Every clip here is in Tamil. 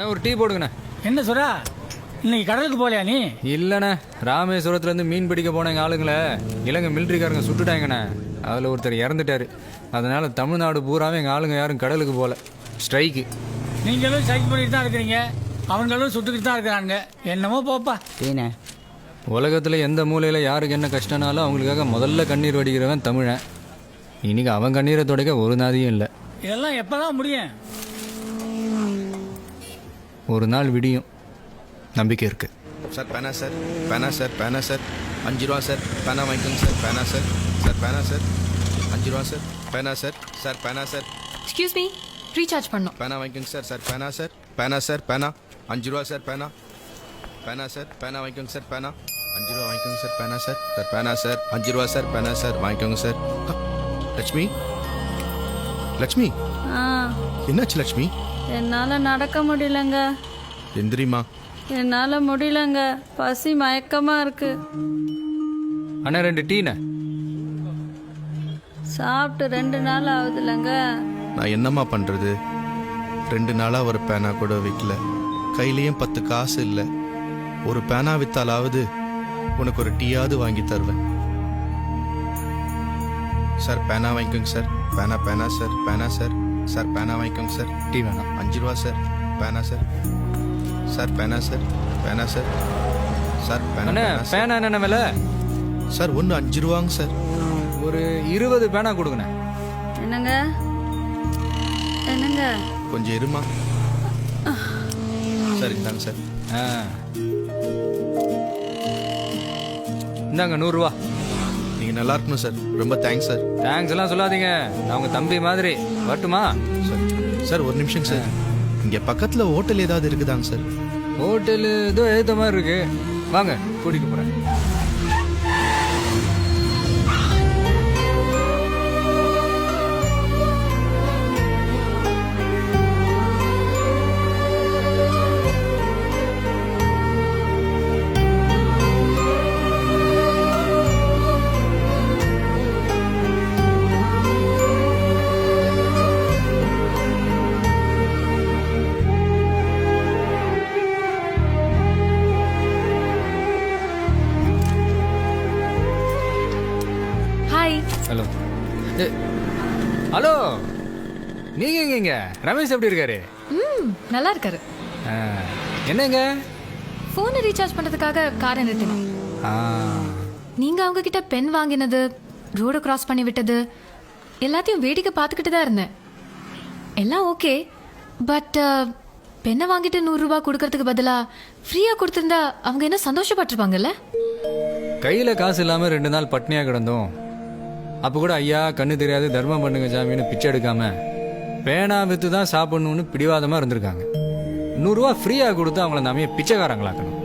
ஒரு டீ போடுங்கண்ணே. என்ன சுரா, இன்னைக்கு கடலுக்கு போகலையா நீ? இல்லைண்ணே, ராமேஸ்வரத்துலேருந்து மீன் பிடிக்க போன எங்கள் ஆளுங்களை இலங்கை மிலிட்ரிக்காரங்க சுட்டுட்டாங்கண்ணே. அதில் ஒருத்தர் இறந்துட்டார். அதனால் தமிழ்நாடு பூராவே எங்கள் ஆளுங்க யாரும் கடலுக்கு போகல. ஸ்ட்ரைக்கு. நீங்களும் ஸ்ட்ரைக் பண்ணிட்டு தான் இருக்கிறீங்க, அவங்களும் சுட்டுக்கிட்டு தான் இருக்கிறாங்க. என்னமோ போப்பா. டீனே, உலகத்தில் எந்த மூலையில் யாருக்கு என்ன கஷ்டனாலும் அவங்களுக்காக முதல்ல கண்ணீர் வடிக்கிறவன் தமிழன். இன்னைக்கு அவன் கண்ணீரை துடைக்க ஒரு நாதியும் இல்லை. இதெல்லாம் எப்போதான் முடியும்? ஒரு நாள் விடியும், நம்பிக்கை இருக்கு. சார் பேனா சார், பேனா சார், பேனா சார், 5 ரூபா சார், பேனா வாங்கிக்கோங்க சார். பேனா சார், சார் பேனா சார், 5 ரூபா சார், பேனா சார், சார் பேனா சார். எக்ஸ்கியூஸ் மீ, ரீசார்ஜ் பண்ணோம். பேனா வாங்கிக்கோங்க சார். சார் பேனா சார், பேனா சார், பேனா 5 ரூபா சார். பேனா பேனா சார், பேனா வாங்கிக்கோங்க சார். பேனா 5 ரூபா வாங்கிக்கோங்க சார். பேனா சார், சார் பேனா சார், 5 ரூபா சார். பேனா சார் வாங்கிக்கோங்க சார். லட்சுமி, லட்சுமி, என்னாச்சு லட்சுமி? என்னால நடக்க முடியலங்க. எந்திரிமா. என்னால முடியலங்க, பசி மயக்கமா இருக்கு. அண்ணா 2 டீண்ணே. சாப்பிட்டு 2 நாள் ஆகுதுலங்க. நான் என்னம்மா பண்றது? 2 நாளா ஒரு பேனா கூட விற்கல, கையிலையும் 10 காசு இல்லை. ஒரு பேனா வித்தாலாவது உனக்கு ஒரு டீயாவது வாங்கி தருவேன். சார் பேனா வாங்கிக்கோங்க சார். பேனா பேனா சார், பேனா சார், சார் பேனா வாங்கிக்கோங்க சார். டீ வேணாம். 5 ரூபா சார். பேனா சார், சார் பேனா சார், பேனா சார், சார் பேனா. அண்ணே, பேனா சார். பேனா என்னென்ன விலை? சார் ஒன்று 5 ரூபாங்க சார். ஒரு 20 பேனா கொடுங்கண்ணே. என்னங்க என்னங்க? கொஞ்சம் இருமா. சார் இந்தாங்க சார். இந்தாங்க 100 ரூபா. நீங்கள் நல்லா இருக்கணும் சார். ரொம்ப தேங்க்ஸ் சார். தேங்க்ஸ் எல்லாம் சொல்லாதீங்க, நான் உங்க தம்பி மாதிரி. வரட்டுமா? சார் சார் ஒரு நிமிஷம் சார். இங்கே பக்கத்தில் ஹோட்டல் ஏதாவது இருக்குதாங்க சார்? ஹோட்டலு ஏதோ ஏற்ற மாதிரி இருக்கு, வாங்க கூட்டிட்டு போறேன். ஹாய். ஹலோ. ஹலோ, நீங்க எங்கங்க? ரமேஷ் எப்படி இருக்காரு? நல்லா இருக்காரு. ஆ, என்னங்க? ஃபோனை ரீசார்ஜ் பண்றதுக்காக காரை நிறுத்தினோம். ஆ, நீங்க அவங்க கிட்ட பென் வாங்கினது, ரோட கிராஸ் பண்ணி விட்டது எல்லாத்தையும் வேடிக்கை பார்த்துக்கிட்டு தான் இருந்தேன். எல்லாம் ஓகே, பட் பெண்ணை வாங்கிட்டு 100 ரூபாய் கொடுக்கறதுக்கு பதிலா ஃப்ரீயா கொடுத்திருந்தா அவங்க என்ன சந்தோஷப்பட்டிருப்பாங்கல்ல? கையில காசு இல்லாம 2 நாள் பட்னியா கிடந்தோம். அப்ப கூட ஐயா கண்ணு தெரியாது தர்மம் பண்ணுங்க சாமின்னு பிச்சை எடுக்காம பேனா வித்து தான் சாப்பிடணும்னு பிடிவாதமா இருந்திருக்காங்க. 100 ரூபா ஃப்ரீயா கொடுத்து அவங்கள நாமே பிச்சைக்காரங்களாக்கணும்.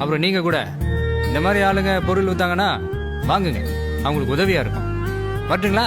அப்புறம் நீங்க கூட இந்த மாதிரி ஆளுங்க பொருள் வித்தாங்கன்னா வாங்குங்க, அவங்களுக்கு உதவியா இருக்கும். வரட்டுங்களா?